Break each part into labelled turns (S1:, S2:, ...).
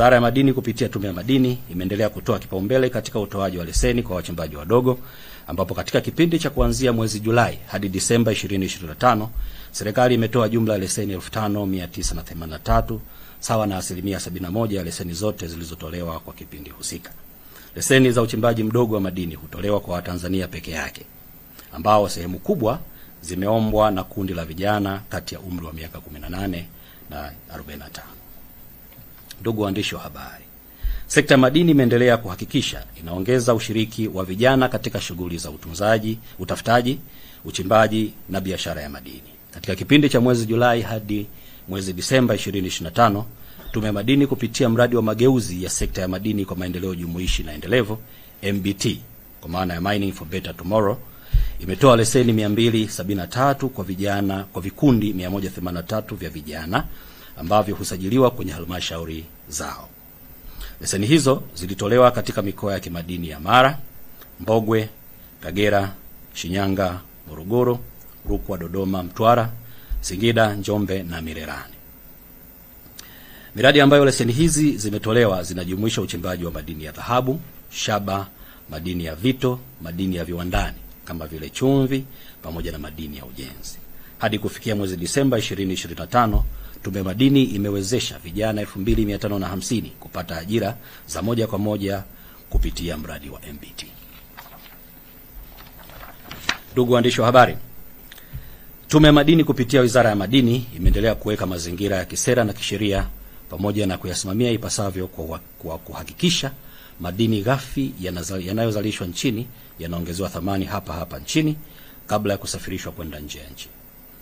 S1: Wizara ya Madini kupitia Tume ya Madini imeendelea kutoa kipaumbele katika utoaji wa leseni kwa wachimbaji wadogo, ambapo katika kipindi cha kuanzia mwezi Julai hadi Disemba 2025 serikali imetoa jumla ya leseni 5983 sawa na 71% ya leseni zote zilizotolewa kwa kipindi husika. Leseni za uchimbaji mdogo wa madini hutolewa kwa Watanzania peke yake, ambao sehemu kubwa zimeombwa na kundi la vijana kati ya umri wa miaka 18 na 45. Ndugu waandishi wa habari, sekta ya madini imeendelea kuhakikisha inaongeza ushiriki wa vijana katika shughuli za utafutaji, uchimbaji na biashara ya madini. Katika kipindi cha mwezi Julai hadi mwezi Disemba 2025, Tume ya Madini kupitia mradi wa mageuzi ya sekta ya madini kwa maendeleo jumuishi na endelevu MBT, kwa maana ya Mining for Better Tomorrow, imetoa leseni 273 kwa vijana, kwa vikundi 183 vya vijana ambavyo husajiliwa kwenye halmashauri zao. Leseni hizo zilitolewa katika mikoa ya kimadini ya Mara, Mbogwe, Kagera, Shinyanga, Morogoro, Rukwa, Dodoma, Mtwara, Singida, Njombe na Mirerani. Miradi ambayo leseni hizi zimetolewa zinajumuisha uchimbaji wa madini ya dhahabu, shaba, madini ya vito, madini ya viwandani kama vile chumvi pamoja na madini ya ujenzi. Hadi kufikia mwezi Disemba 2025, Tume ya Madini imewezesha vijana 2550 kupata ajira za moja kwa moja kupitia mradi wa MBT. Ndugu waandishi wa habari, Tume ya Madini kupitia Wizara ya Madini imeendelea kuweka mazingira ya kisera na kisheria pamoja na kuyasimamia ipasavyo kwa kuhakikisha madini ghafi yanayozalishwa nchini yanaongezewa thamani hapa nchini kabla ya kusafirishwa kwenda nje ya nchi.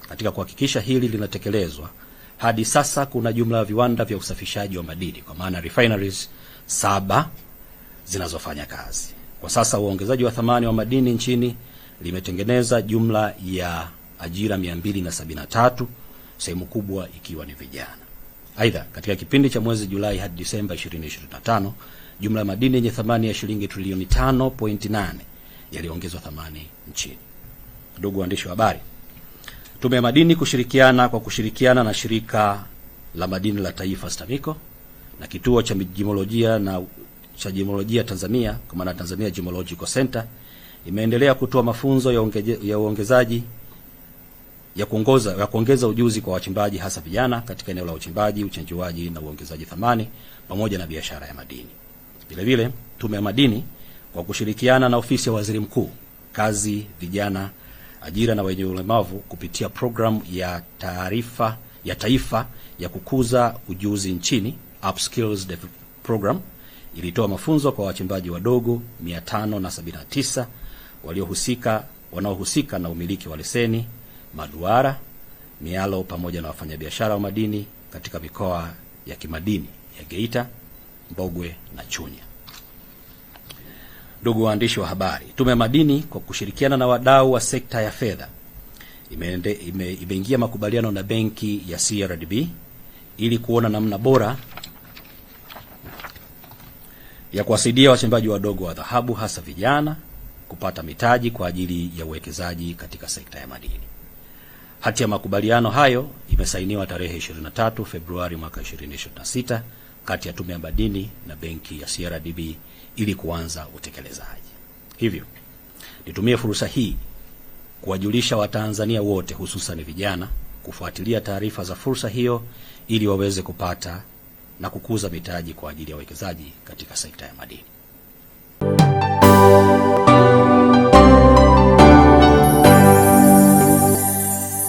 S1: Katika kuhakikisha hili linatekelezwa, hadi sasa kuna jumla ya viwanda vya usafishaji wa madini kwa maana refineries 7 zinazofanya kazi. Kwa sasa uongezaji wa thamani wa madini nchini limetengeneza jumla ya ajira 273, sehemu kubwa ikiwa ni vijana. Aidha, katika kipindi cha mwezi Julai hadi Disemba 2025, jumla ya madini yenye thamani ya shilingi trilioni 5.8 yaliongezwa thamani nchini. Ndugu waandishi wa habari, Tume ya Madini kushirikiana na Shirika la Madini la Taifa STAMICO na Kituo cha Gemolojia Tanzania kwa maana Tanzania Gemological Center imeendelea kutoa mafunzo ya kuongeza ujuzi kwa wachimbaji hasa vijana katika eneo la uchimbaji, uchenjuaji na uongezaji thamani pamoja na biashara ya madini. Vile vile, Tume ya Madini kwa kushirikiana na Ofisi ya Waziri Mkuu, Kazi, Vijana, Ajira na Wenye Ulemavu kupitia programu ya taifa ya kukuza ujuzi nchini, Upskills Program, ilitoa mafunzo kwa wachimbaji wadogo 579 wanaohusika na umiliki wa leseni, maduara, mialo pamoja na wafanyabiashara wa madini katika mikoa ya kimadini ya Geita, Mbogwe na Chunya. Ndugu waandishi wa habari, Tume ya Madini kwa kushirikiana na wadau wa sekta ya fedha imeingia makubaliano na benki ya CRDB ili kuona namna bora ya kuwasaidia wachimbaji wadogo wa dhahabu hasa vijana kupata mitaji kwa ajili ya uwekezaji katika sekta ya madini. Hati ya makubaliano hayo imesainiwa tarehe 23 Februari mwaka 2026 kati ya Tume ya Madini na benki ya CRDB ili kuanza utekelezaji. Hivyo, nitumie fursa hii kuwajulisha Watanzania wote hususan vijana kufuatilia taarifa za fursa hiyo ili waweze kupata na kukuza mitaji kwa ajili ya uwekezaji katika sekta ya madini.